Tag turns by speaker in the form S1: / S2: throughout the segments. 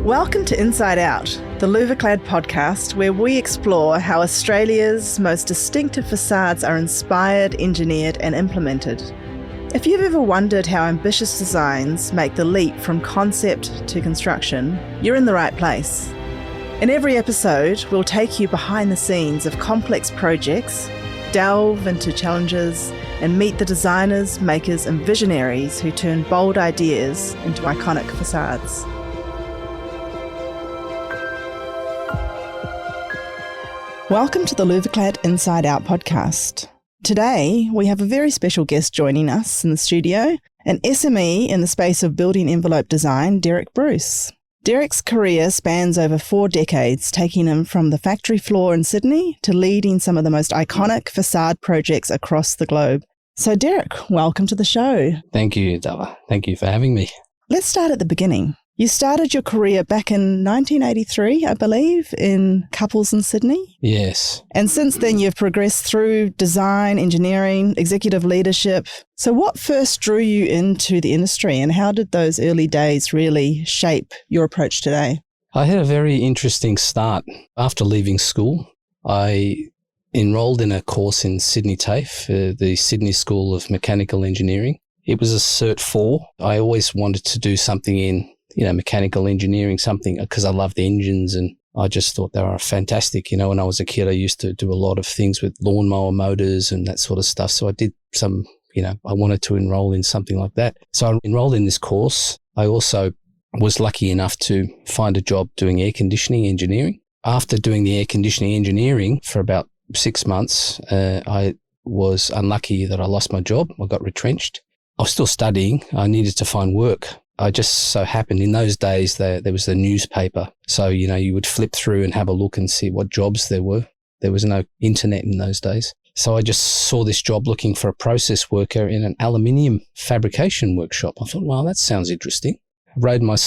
S1: Welcome to Inside Out, the Louverclad podcast where we explore how Australia's most distinctive facades are inspired, engineered and implemented. If you've ever wondered how ambitious designs make the leap from concept to construction, you're in the right place. In every episode, we'll take you behind the scenes of complex projects, delve into challenges and meet the designers, makers and visionaries who turn bold ideas into iconic facades. Welcome to the Louverclad Inside Out podcast. Today, we have a very special guest joining us in the studio, an SME in the space of building envelope design, Derek Bruce. Derek's career spans over 4 decades, taking him from the factory floor in Sydney to leading some of the most iconic facade projects across the globe. So Derek, welcome to the show.
S2: Thank you, Dava. Thank you for having me.
S1: Let's start at the beginning. You started your career back in 1983, I believe, in Couples in Sydney?
S2: Yes.
S1: And since then, you've progressed through design, engineering, executive leadership. So what first drew you into the industry and how did those early days really shape your approach today?
S2: I had a very interesting start. After leaving school, I enrolled in a course in Sydney TAFE, the Sydney School of Mechanical Engineering. It was a Cert 4. I always wanted to do something in mechanical engineering, something because I loved engines and I just thought they were fantastic. When I was a kid, I used to do a lot of things with lawnmower motors and that sort of stuff. So I did some, I wanted to enroll in something like that. So I enrolled in this course. I also was lucky enough to find a job doing air conditioning engineering. After doing the air conditioning engineering for about 6 months, I was unlucky that I lost my job. I got retrenched. I was still studying. I needed to find work. I just so happened in those days there was the newspaper. So, you would flip through and have a look and see what jobs there were. There was no internet in those days. So I just saw this job looking for a process worker in an aluminium fabrication workshop. I thought, wow, that sounds interesting. I rode my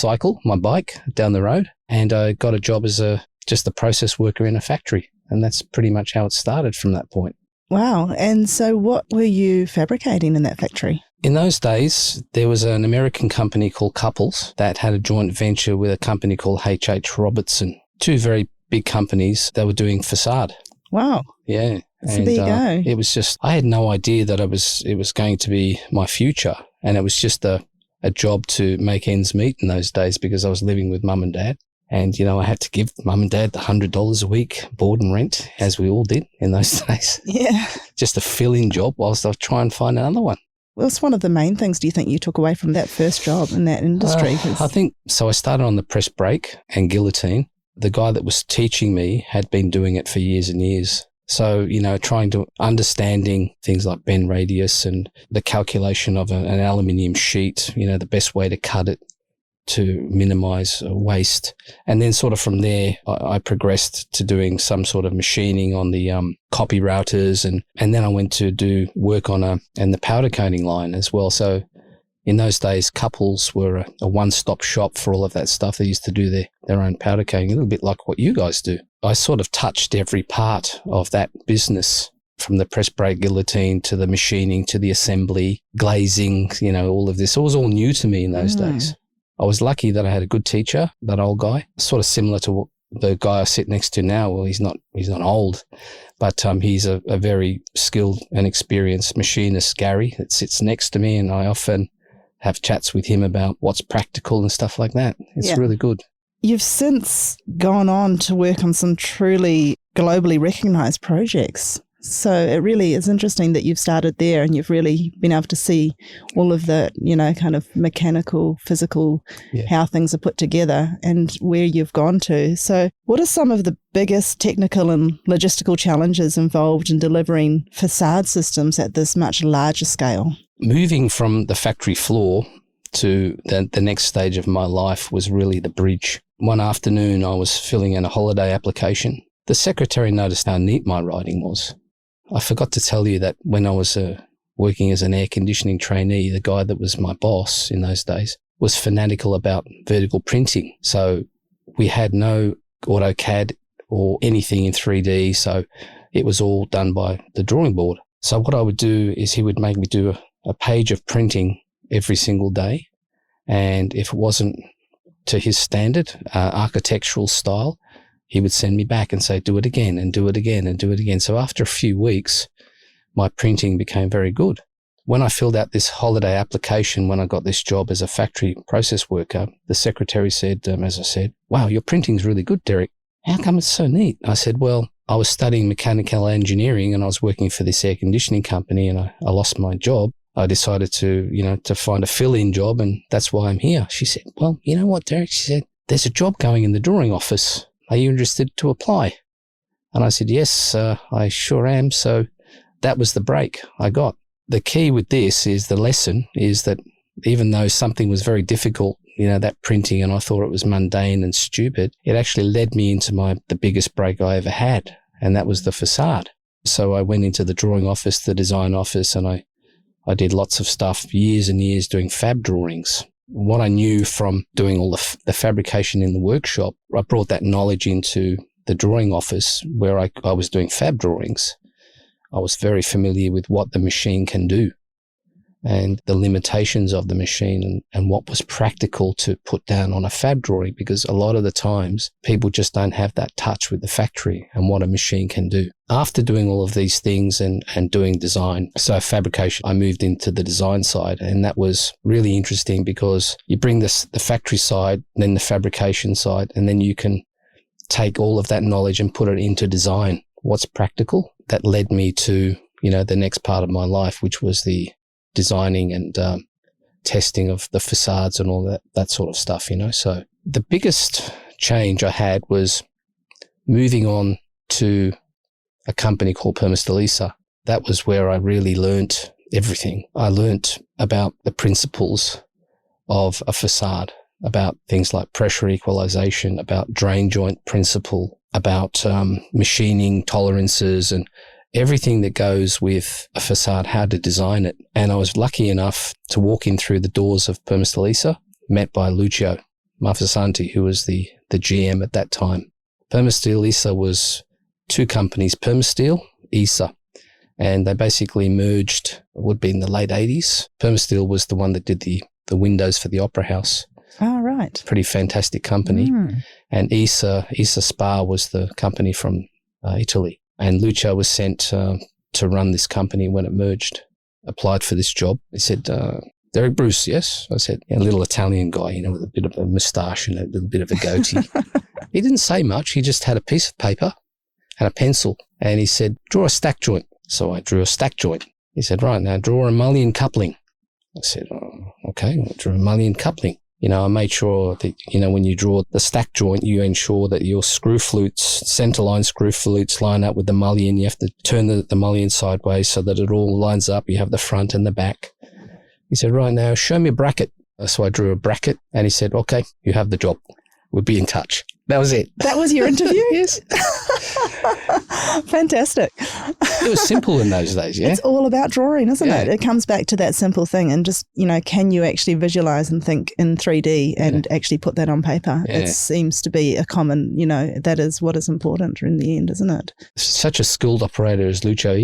S2: bike down the road and I got a job as just a process worker in a factory. And that's pretty much how it started from that point.
S1: Wow. And so what were you fabricating in that factory?
S2: In those days, there was an American company called Couples that had a joint venture with a company called H.H. Robertson. 2 very big companies. They were doing facade.
S1: Wow.
S2: Yeah.
S1: So there you go.
S2: It was just, I had no idea that it was going to be my future. And it was just a job to make ends meet in those days because I was living with mum and dad. And, I had to give mum and dad the $100 a week board and rent, as we all did in those days.
S1: Yeah.
S2: Just a fill-in job whilst I was trying to find another one.
S1: Well, it's one of the main things, do you think, you took away from that first job in that industry?
S2: I think so. I started on the press brake and guillotine. The guy that was teaching me had been doing it for years and years. So, trying to understanding things like bend radius and the calculation of an aluminium sheet, the best way to cut it to minimize waste. And then sort of from there, I progressed to doing some sort of machining on the copy routers. And then I went to do work on the powder coating line as well. So in those days, Couples were a one-stop shop for all of that stuff. They used to do their own powder coating, a little bit like what you guys do. I sort of touched every part of that business, from the press brake guillotine to the machining to the assembly, glazing, all of this. It was all new to me in those days. I was lucky that I had a good teacher, that old guy, sort of similar to the guy I sit next to now. Well, he's not old, but he's a very skilled and experienced machinist, Gary, that sits next to me, and I often have chats with him about what's practical and stuff like that. It's really good.
S1: You've since gone on to work on some truly globally recognised projects. So it really is interesting that you've started there and you've really been able to see all of the, kind of mechanical, physical, how things are put together and where you've gone to. So what are some of the biggest technical and logistical challenges involved in delivering facade systems at this much larger scale?
S2: Moving from the factory floor to the next stage of my life was really the bridge. One afternoon, I was filling in a holiday application. The secretary noticed how neat my writing was. I forgot to tell you that when I was working as an air conditioning trainee, the guy that was my boss in those days was fanatical about vertical printing. So we had no AutoCAD or anything in 3D. So it was all done by the drawing board. So what I would do is he would make me do a page of printing every single day. And if it wasn't to his standard, architectural style, he would send me back and say, do it again and do it again and do it again. So after a few weeks, my printing became very good. When I filled out this holiday application, when I got this job as a factory process worker, the secretary said, as I said, wow, your printing's really good, Derek. How come it's so neat? I said, well, I was studying mechanical engineering and I was working for this air conditioning company and I lost my job. I decided to find a fill-in job and that's why I'm here. She said, well, you know what, Derek? She said, there's a job going in the drawing office. Are you interested to apply? And I said, yes, I sure am. So that was the break I got. The key with this is the lesson is that even though something was very difficult, that printing, and I thought it was mundane and stupid, it actually led me into the biggest break I ever had, and that was the facade. So I went into the drawing office, the design office, and I did lots of stuff, years and years doing fab drawings. What I knew from doing all the fabrication in the workshop, I brought that knowledge into the drawing office where I was doing fab drawings. I was very familiar with what the machine can do and the limitations of the machine and what was practical to put down on a fab drawing, because a lot of the times people just don't have that touch with the factory and what a machine can do. After doing all of these things and doing design, so fabrication, I moved into the design side, and that was really interesting because you bring the factory side, then the fabrication side, and then you can take all of that knowledge and put it into design. What's practical? That led me to, the next part of my life, which was the designing and testing of the facades and all that sort of stuff, So the biggest change I had was moving on to a company called Permasteelisa. That was where I really learnt everything. I learnt about the principles of a facade, about things like pressure equalization, about drain joint principle, about machining tolerances and everything that goes with a facade, how to design it. And I was lucky enough to walk in through the doors of Permasteelisa, met by Lucio Mafasanti, who was the GM at that time. Permasteelisa was two companies, Permasteel, Isa, and they basically merged, it would be in the late 80s. Permasteel was the one that did the windows for the Opera House.
S1: Oh, right.
S2: Pretty fantastic company. And Isa Spa was the company from Italy. And Lucio was sent to run this company when it merged. Applied for this job. He said, Derek Bruce, yes? I said, a little Italian guy, with a bit of a moustache and a little bit of a goatee. He didn't say much. He just had a piece of paper and a pencil. And he said, draw a stack joint. So I drew a stack joint. He said, right, now draw a mullion coupling. I said, oh, okay, I'll draw a mullion coupling. I made sure that, when you draw the stack joint, you ensure that your screw flutes, centerline screw flutes line up with the mullion. You have to turn the mullion sideways so that it all lines up. You have the front and the back. He said, right, now show me a bracket. So I drew a bracket and he said, okay, you have the job. We'll be in touch. That was it.
S1: That was your interview?
S2: Yes.
S1: Fantastic.
S2: It was simple in those days, yeah?
S1: It's all about drawing, isn't it? It comes back to that simple thing and just, can you actually visualize and think in 3D and actually put that on paper? Yeah. It seems to be a common, that is what is important in the end, isn't it?
S2: Such a skilled operator as Lucio,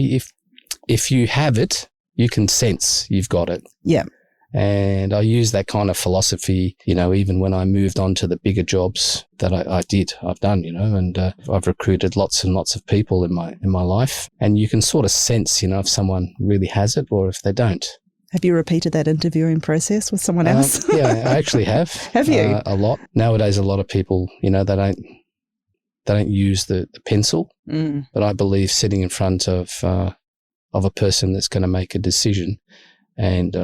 S2: if you have it, you can sense you've got it.
S1: Yeah.
S2: And I use that kind of philosophy, even when I moved on to the bigger jobs that I've done, and I've recruited lots and lots of people in my life. And you can sort of sense, if someone really has it or if they don't.
S1: Have you repeated that interviewing process with someone else?
S2: Yeah, I actually have.
S1: Have you?
S2: A lot. Nowadays, a lot of people, they don't use the pencil, but I believe sitting in front of a person that's going to make a decision and,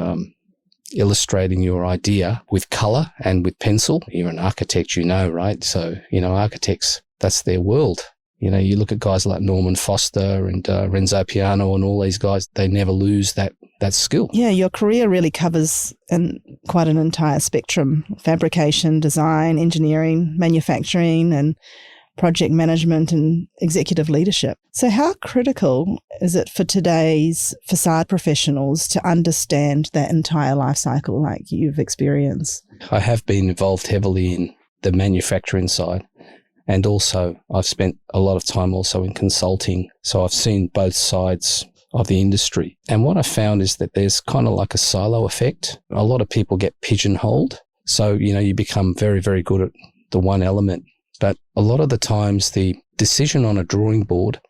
S2: illustrating your idea with color and with pencil. You're an architect, right? So, architects, that's their world. You look at guys like Norman Foster and Renzo Piano and all these guys, they never lose that skill. Yeah,
S1: your career really covers quite an entire spectrum: fabrication, design, engineering, manufacturing, and project management and executive leadership. So how critical is it for today's facade professionals to understand that entire life cycle like you've experienced?
S2: I have been involved heavily in the manufacturing side, and also I've spent a lot of time also in consulting. So I've seen both sides of the industry. And what I found is that there's kind of like a silo effect. A lot of people get pigeonholed So, you become very, very good at the one element. But a lot of the times the decision on a drawing board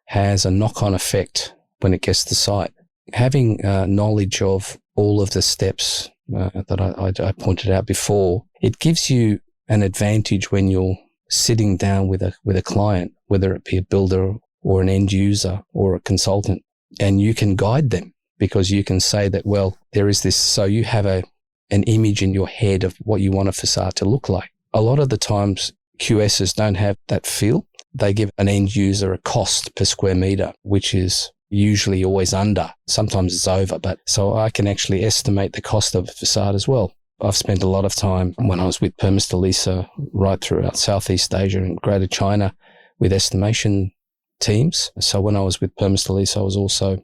S2: has a knock-on effect when it gets to site. Having knowledge of all of the steps that I pointed out before, it gives you an advantage when you're sitting down with a client, whether it be a builder or an end user or a consultant, and you can guide them because you can say that, well, there is this, so you have an image in your head of what you want a facade to look like. A lot of the times QSs don't have that feel. They give an end user a cost per square meter, which is usually always under. Sometimes it's over, but so I can actually estimate the cost of a facade as well. I've spent a lot of time when I was with Permasteelisa right throughout Southeast Asia and Greater China with estimation teams. So when I was with Permasteelisa, I was also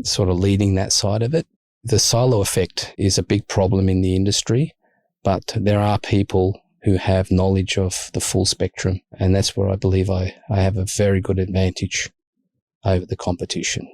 S2: sort of leading that side of it. The silo effect is a big problem in the industry, but there are people who have knowledge of the full spectrum, and that's where I believe I have a very good advantage over the competition.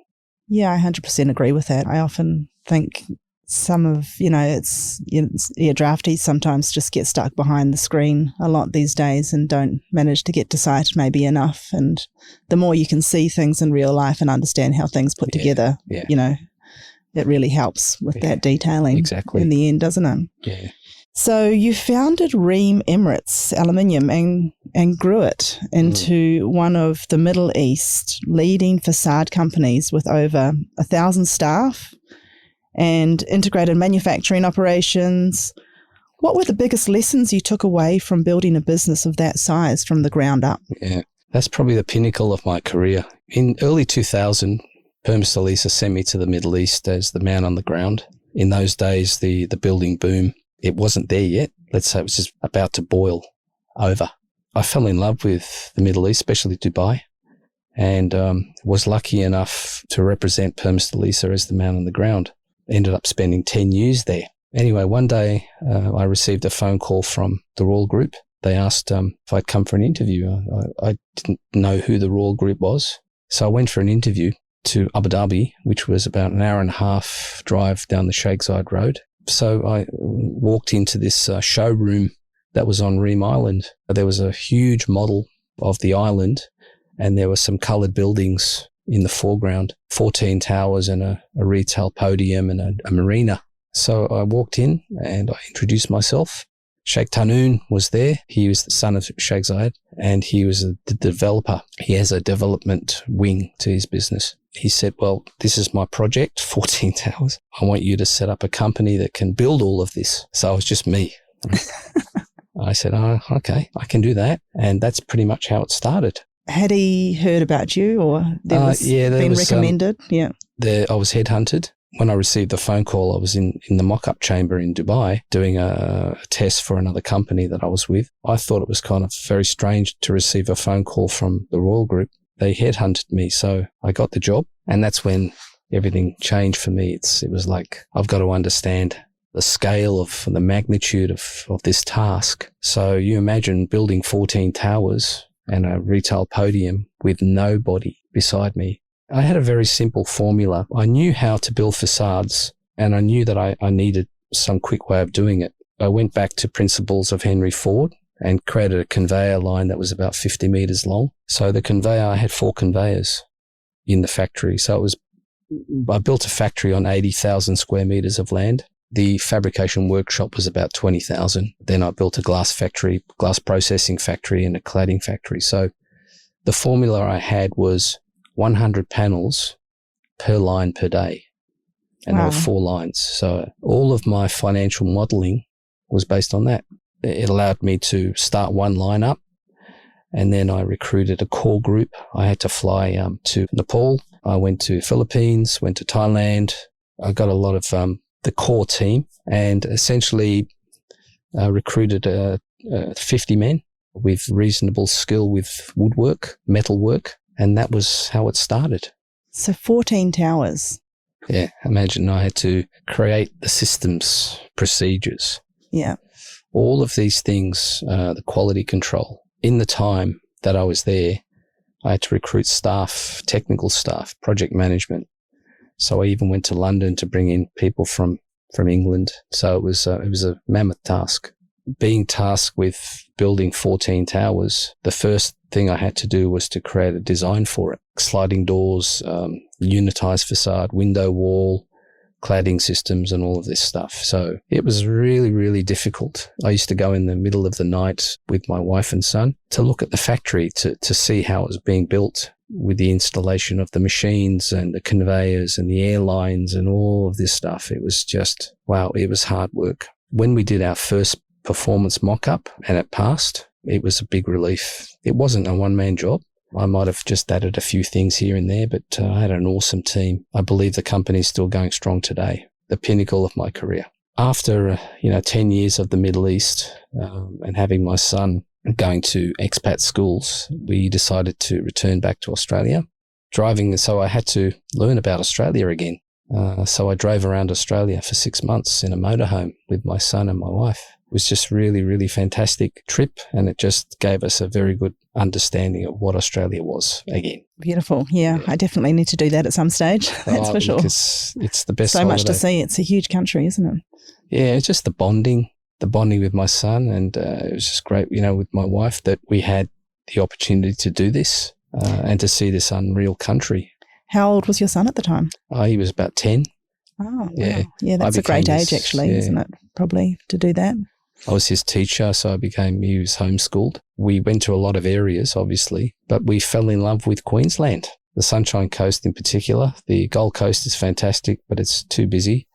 S1: Yeah, I 100% agree with that. I often think some of, draftees sometimes just get stuck behind the screen a lot these days and don't manage to get to site maybe enough. And the more you can see things in real life and understand how things put together, it really helps with that detailing in the end, doesn't it?
S2: Yeah.
S1: So you founded Reem Emirates Aluminum and grew it into one of the Middle East leading facade companies with over 1,000 staff and integrated manufacturing operations. What were the biggest lessons you took away from building a business of that size from the ground up? Yeah,
S2: that's probably the pinnacle of my career. In early 2000, Permasteelisa sent me to the Middle East as the man on the ground. In those days, the building boom, it wasn't there yet. Let's say it was just about to boil over. I fell in love with the Middle East, especially Dubai, and was lucky enough to represent Permasteelisa as the man on the ground. Ended up spending 10 years there. Anyway, one day I received a phone call from the Royal Group. They asked if I'd come for an interview. I didn't know who the Royal Group was. So I went for an interview to Abu Dhabi, which was about an hour and a half drive down the Sheikh Zayed Road. So I walked into this showroom that was on Reem Island. There was a huge model of the island, and there were some coloured buildings in the foreground, 14 towers and a retail podium and a marina. So I walked in and I introduced myself. Sheikh Tanoon was there. He was the son of Sheikh Zayed, and he was the developer. He has a development wing to his business. He said, well, this is my project, 14 towers. I want you to set up a company that can build all of this. So it was just me. I said, oh, okay, I can do that. And that's pretty much how it started.
S1: Had he heard about you or been recommended?
S2: I was headhunted. When I received the phone call, I was in the mock-up chamber in Dubai doing a test for another company that I was with. I thought it was kind of very strange to receive a phone call from the Royal Group. They headhunted me, so I got the job, and that's when everything changed for me. It was like, I've got to understand the scale of the magnitude of this task. So you imagine building 14 towers and a retail podium with nobody beside me. I had a very simple formula. I knew how to build facades, and I knew that I needed some quick way of doing it. I went back to principles of Henry Ford and created a conveyor line that was about 50 meters long. So the conveyor, I had 4 conveyors in the factory. So I built a factory on 80,000 square meters of land. The fabrication workshop was about 20,000. Then I built a glass factory, glass processing factory, and a cladding factory. So the formula I had was 100 panels per line per day. And there were 4 lines. So all of my financial modeling was based on that. It allowed me to start one line up, and then I recruited a core group. I had to fly to Nepal. I went to Philippines, went to Thailand. I got a lot of the core team, and essentially recruited 50 men with reasonable skill with woodwork, metalwork, and that was how it started.
S1: So 14 towers.
S2: Yeah, imagine I had to create the systems, procedures.
S1: Yeah.
S2: All of these things, the quality control. In the time that I was there, I had to recruit staff, technical staff, project management. So I even went to London to bring in people from from England. So it was a mammoth task. Being tasked with building 14 towers, the first thing I had to do was to create a design for it. Sliding doors, unitized facade, window wall, cladding systems and all of this stuff. So it was really, really difficult. I used to go in the middle of the night with my wife and son to look at the factory to see how it was being built, with the installation of the machines and the conveyors and the airlines and all of this stuff. It was just, wow, it was hard work. When we did our first performance mock-up and it passed, it was a big relief. It wasn't a one-man job. I might have just added a few things here and there, but I had an awesome team. I believe the company is still going strong today, the pinnacle of my career. After 10 years of the Middle East and having my son going to expat schools, we decided to return back to Australia. So I had to learn about Australia again. So I drove around Australia for 6 months in a motorhome with my son and my wife. It was just really, really fantastic trip, and it just gave us a very good understanding of what Australia was again.
S1: Beautiful. Yeah, I definitely need to do that at some stage. That's for sure.
S2: It's the best
S1: So
S2: holiday.
S1: much to see. It's a huge country, isn't it?
S2: Yeah, it's just the bonding with my son, and it was just great, with my wife, that we had the opportunity to do this and to see this unreal country.
S1: How old was your son at the time?
S2: He was about 10.
S1: Oh,
S2: yeah.
S1: Wow. Yeah, that's a great age actually, isn't it? Probably to do that.
S2: I was his teacher, so he was homeschooled. We went to a lot of areas, obviously, but we fell in love with Queensland, the Sunshine Coast in particular. The Gold Coast is fantastic, but it's too busy.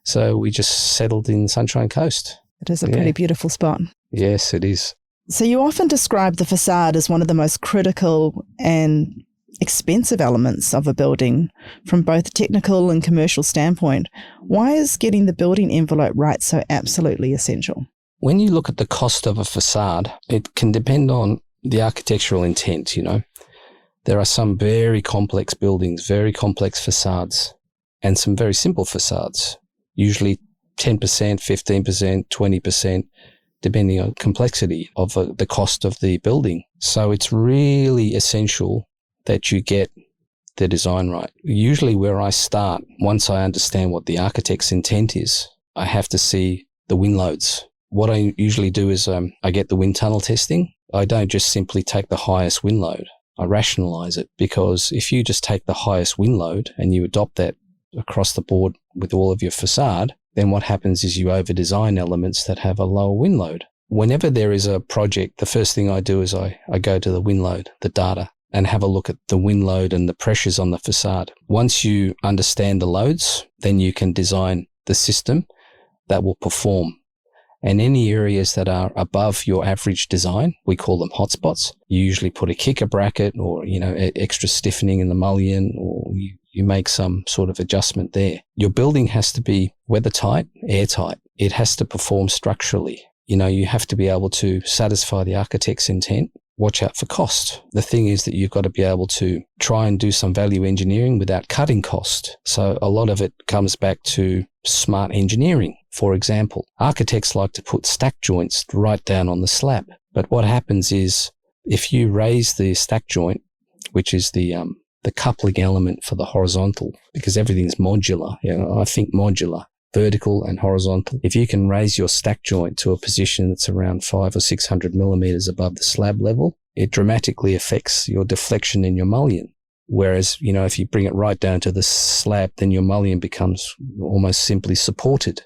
S2: So we just settled in Sunshine Coast.
S1: It is a pretty beautiful spot.
S2: Yes, it is.
S1: So you often describe the facade as one of the most critical and expensive elements of a building from both a technical and commercial standpoint. Why is getting the building envelope right so absolutely essential?
S2: When you look at the cost of a facade, it can depend on the architectural intent, There are some very complex buildings, very complex facades, and some very simple facades, usually 10%, 15%, 20%, depending on complexity of the cost of the building. So it's really essential that you get the design right. Usually where I start, once I understand what the architect's intent is, I have to see the wind loads. What I usually do is I get the wind tunnel testing. I don't just simply take the highest wind load. I rationalize it, because if you just take the highest wind load and you adopt that across the board with all of your facade, then what happens is you over-design elements that have a lower wind load. Whenever there is a project, the first thing I do is I go to the wind load, the data, and have a look at the wind load and the pressures on the facade. Once you understand the loads, then you can design the system that will perform. And any areas that are above your average design, we call them hotspots. You usually put a kicker bracket or, extra stiffening in the mullion, or you make some sort of adjustment there. Your building has to be weathertight, airtight. It has to perform structurally. You have to be able to satisfy the architect's intent. Watch out for cost. The thing is that you've got to be able to try and do some value engineering without cutting cost. So a lot of it comes back to smart engineering. For example, architects like to put stack joints right down on the slab. But what happens is if you raise the stack joint, which is the coupling element for the horizontal, because everything's modular, I think modular, vertical and horizontal. If you can raise your stack joint to a position that's around 500 or 600 millimeters above the slab level, it dramatically affects your deflection in your mullion. Whereas, if you bring it right down to the slab, then your mullion becomes almost simply supported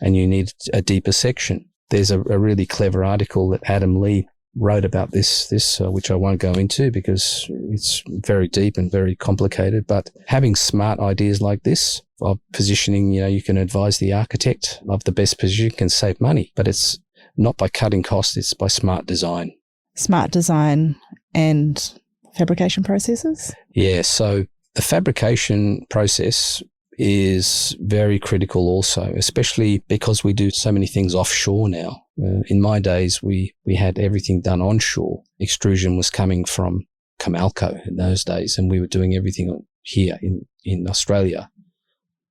S2: and you need a deeper section. There's a really clever article that Adam Lee wrote about this, which I won't go into because it's very deep and very complicated. But having smart ideas like this of positioning, you can advise the architect of the best position, can save money, but it's not by cutting costs, it's by smart design. Smart design and fabrication processes? Yeah, so the fabrication process is very critical also, especially because we do so many things offshore now. In my days, we had everything done onshore. Extrusion was coming from Comalco in those days, and we were doing everything here in Australia.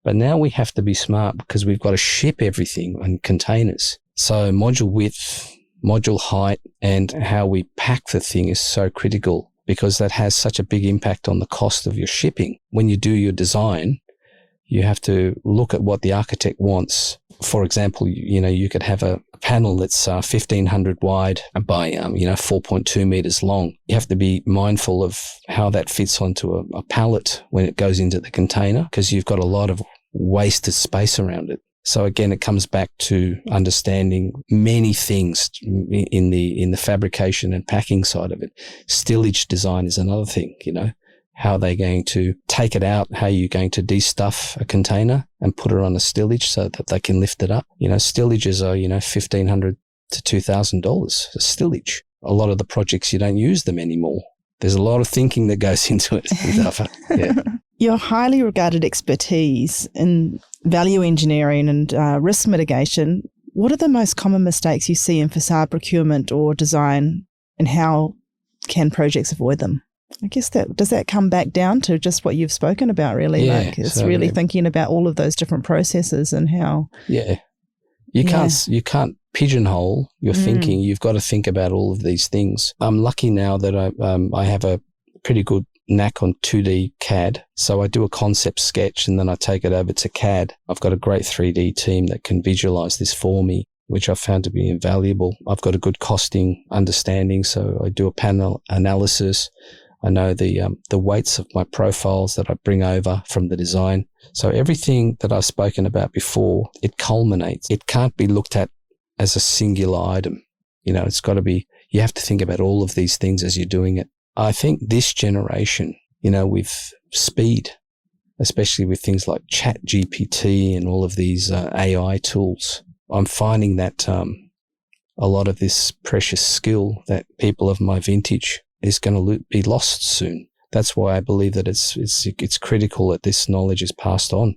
S2: But now we have to be smart because we've got to ship everything in containers. So module width, module height, and how we pack the thing is so critical because that has such a big impact on the cost of your shipping. When you do your design, You have to look at what the architect wants. For example, you could have a panel that's 1,500 wide by 4.2 meters long. You have to be mindful of how that fits onto a pallet when it goes into the container, because you've got a lot of wasted space around it. So again, it comes back to understanding many things in the fabrication and packing side of it. Stillage design is another thing, How are they going to take it out? How are you going to de-stuff a container and put it on a stillage so that they can lift it up? Stillages are, $1,500 to $2,000 a stillage. A lot of the projects, you don't use them anymore. There's a lot of thinking that goes into it. Yeah.
S1: Your highly regarded expertise in value engineering and risk mitigation, what are the most common mistakes you see in facade procurement or design, and how can projects avoid them? I guess does that come back down to just what you've spoken about, really?
S2: Yeah,
S1: It's really thinking about all of those different processes and how.
S2: Yeah. You can't pigeonhole your thinking. You've got to think about all of these things. I'm lucky now that I have a pretty good knack on 2D CAD. So I do a concept sketch and then I take it over to CAD. I've got a great 3D team that can visualize this for me, which I've found to be invaluable. I've got a good costing understanding. So I do a panel analysis. I know the weights of my profiles that I bring over from the design. So everything that I've spoken about before, it culminates. It can't be looked at as a singular item. It's got to be, you have to think about all of these things as you're doing it. I think this generation, with speed, especially with things like Chat GPT and all of these AI tools, I'm finding that a lot of this precious skill that people of my vintage is going to be lost soon. That's why I believe that it's critical that this knowledge is passed on.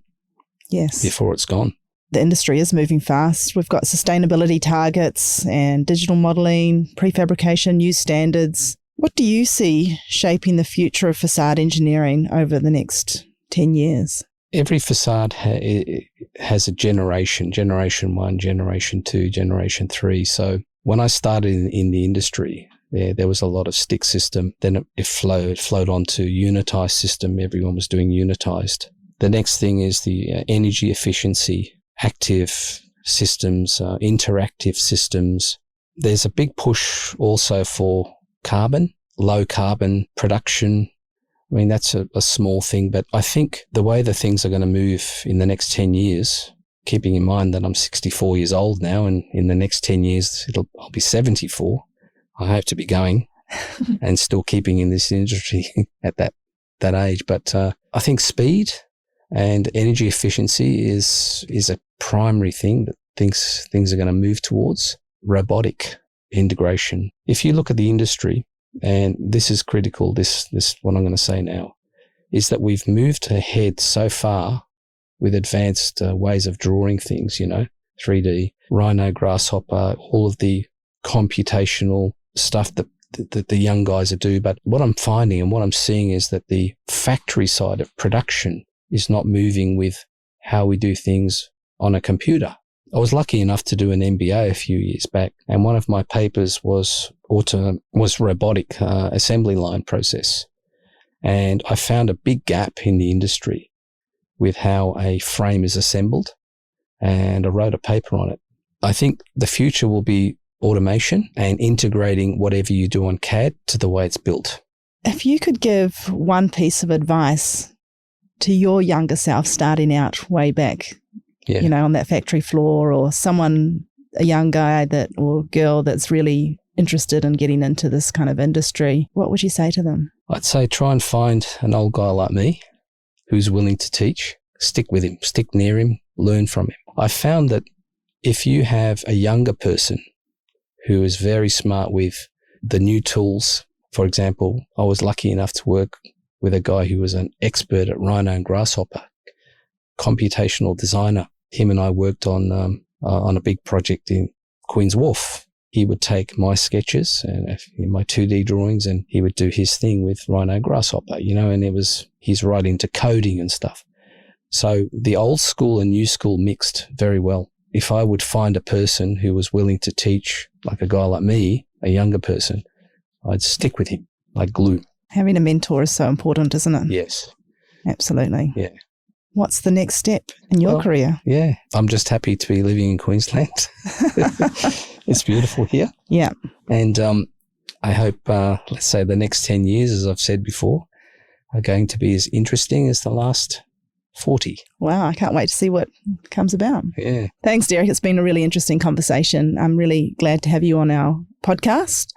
S1: Yes.
S2: Before it's gone.
S1: The industry is moving fast. We've got sustainability targets and digital modelling, prefabrication, new standards. What do you see shaping the future of facade engineering over the next 10 years?
S2: Every facade has a generation 1, generation 2, generation 3. So when I started in the industry, there was a lot of stick system. Then it flowed on to unitized system. Everyone was doing unitized. The next thing is the energy efficiency, active systems, interactive systems. There's a big push also for carbon, low carbon production. I mean, that's a small thing, but I think the way the things are going to move in the next 10 years, keeping in mind that I'm 64 years old now, and in the next 10 years, I'll be 74. I hope to be going and still keeping in this industry at that age. But I think speed and energy efficiency is a primary thing that things are going to move towards. Robotic integration. If you look at the industry, and this is critical, this what I'm going to say now, is that we've moved ahead so far with advanced ways of drawing things, 3D, Rhino, Grasshopper, all of the computational stuff that the young guys do. But what I'm finding and what I'm seeing is that the factory side of production is not moving with how we do things on a computer. I was lucky enough to do an MBA a few years back, and one of my papers was robotic assembly line process. And I found a big gap in the industry with how a frame is assembled, and I wrote a paper on it. I think the future will be automation and integrating whatever you do on CAD to the way it's built.
S1: If you could give one piece of advice to your younger self starting out way back, on that factory floor, or a young guy or girl that's really interested in getting into this kind of industry, what would you say to them?
S2: I'd say try and find an old guy like me who's willing to teach. Stick with him, stick near him, learn from him. I found that if you have a younger person who is very smart with the new tools, for example, I was lucky enough to work with a guy who was an expert at Rhino and Grasshopper, computational designer. Him and I worked on a big project in Queen's Wharf. He would take my sketches and my 2D drawings, and he would do his thing with Rhino Grasshopper, and he's right into coding and stuff. So the old school and new school mixed very well. If I would find a person who was willing to teach, like a guy like me, a younger person, I'd stick with him like glue.
S1: Having a mentor is so important, isn't it?
S2: Yes.
S1: Absolutely.
S2: Yeah.
S1: what's the next step in your career?
S2: Yeah, I'm just happy to be living in Queensland. It's beautiful here.
S1: Yeah.
S2: And I hope, let's say, the next 10 years, as I've said before, are going to be as interesting as the last 40.
S1: Wow, I can't wait to see what comes about.
S2: Yeah.
S1: Thanks, Derek. It's been a really interesting conversation. I'm really glad to have you on our podcast.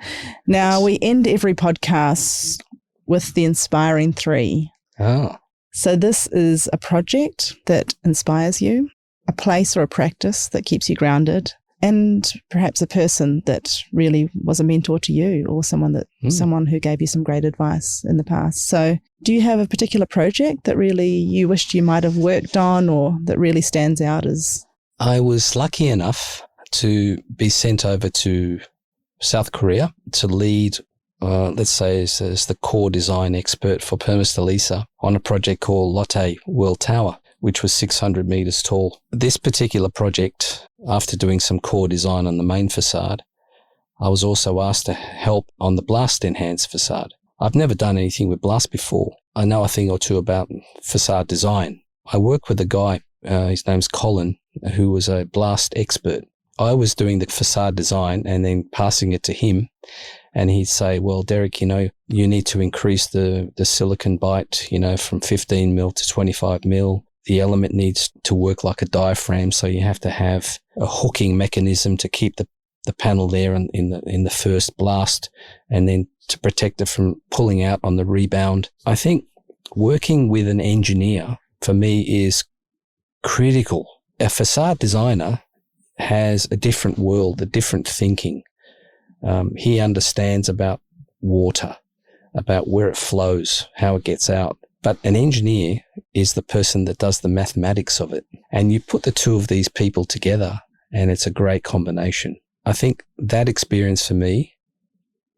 S1: Now, we end every podcast with the Inspiring Three.
S2: Oh.
S1: So this is a project that inspires you, a place or a practice that keeps you grounded, and perhaps a person that really was a mentor to you, or someone who gave you some great advice in the past. So do you have a particular project that really you wished you might have worked on, or that really stands out as?
S2: I was lucky enough to be sent over to South Korea to lead, let's say, as the core design expert for Permasteelisa on a project called Lotte World Tower, which was 600 metres tall. This particular project, after doing some core design on the main facade, I was also asked to help on the blast enhanced facade. I've never done anything with blast before. I know a thing or two about facade design. I work with a guy, his name's Colin, who was a blast expert. I was doing the facade design and then passing it to him, and he'd say, well, Derek, you need to increase the silicon bite, from 15 mil to 25 mil. The element needs to work like a diaphragm, so you have to have a hooking mechanism to keep the panel there in the first blast, and then to protect it from pulling out on the rebound. I think working with an engineer, for me, is critical. A facade designer has a different world, a different thinking. He understands about water, about where it flows, how it gets out. But an engineer is the person that does the mathematics of it. And you put the two of these people together and it's a great combination. I think that experience for me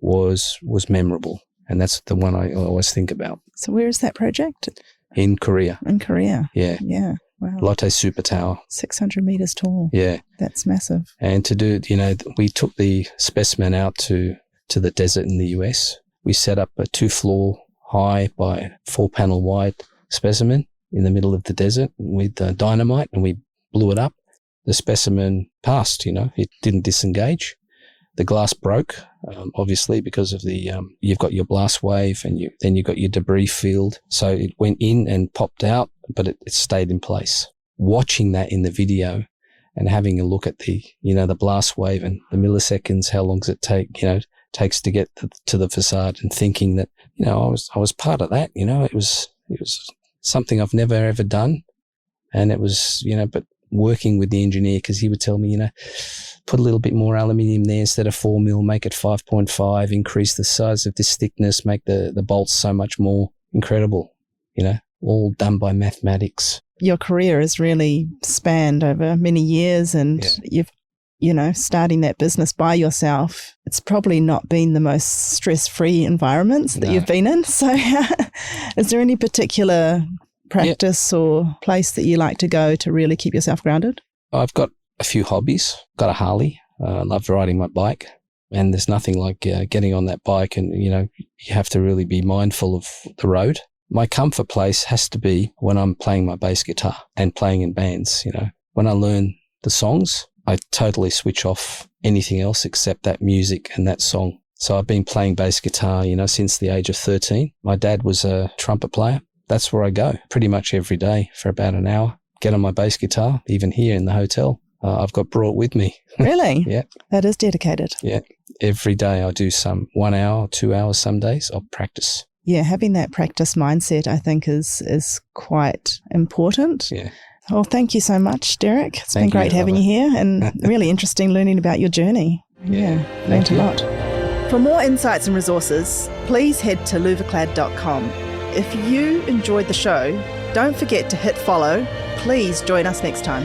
S2: was memorable. And that's the one I always think about.
S1: So where is that project?
S2: In Korea.
S1: In Korea.
S2: Yeah.
S1: Yeah. Wow.
S2: Lotte Super Tower.
S1: 600 metres tall.
S2: Yeah.
S1: That's massive.
S2: And to do, we took the specimen out to the desert in the US. We set up a 2-floor high by 4-panel wide specimen in the middle of the desert with dynamite, and we blew it up. The specimen passed, it didn't disengage. The glass broke, obviously, because of you've got your blast wave and then you've got your debris field. So it went in and popped out, but it stayed in place. Watching that in the video and having a look at the blast wave and the milliseconds, how long does it takes to get to the facade, and thinking that, I was part of that, it was something I've never ever done. And it was, but working with the engineer, because he would tell me, put a little bit more aluminium there instead of 4 mil, make it 5.5, increase the size of this thickness, make the bolts so much more incredible, all done by mathematics.
S1: Your career has really spanned over many yees, and you've, starting that business by yourself, it's probably not been the most stress-free environments that you've been in. So is there any particular practice or place that you like to go to really keep yourself grounded? I've
S2: got a few hobbies. Got a Harley. I love riding my bike, and there's nothing like getting on that bike, and you have to really be mindful of the road. My comfort place has to be when I'm playing my bass guitar and playing in bands. When I learn the songs, I totally switch off anything else except that music and that song. So I've been playing bass guitar, since the age of 13. My dad was a trumpet player. That's where I go pretty much every day for about an hour. Get on my bass guitar, even here in the hotel. I've got brought with me.
S1: Really?
S2: Yeah.
S1: That is dedicated.
S2: Yeah. Every day I do some 1 hour, 2 hours some days of practice.
S1: Yeah, having that practice mindset, I think, is quite important.
S2: Yeah.
S1: Well, thank you so much, Derek. It's been great having you here, and really interesting learning about your journey. Yeah, learned a lot. For more insights and resources, please head to louvreclad.com. If you enjoyed the show, don't forget to hit follow. Please join us next time.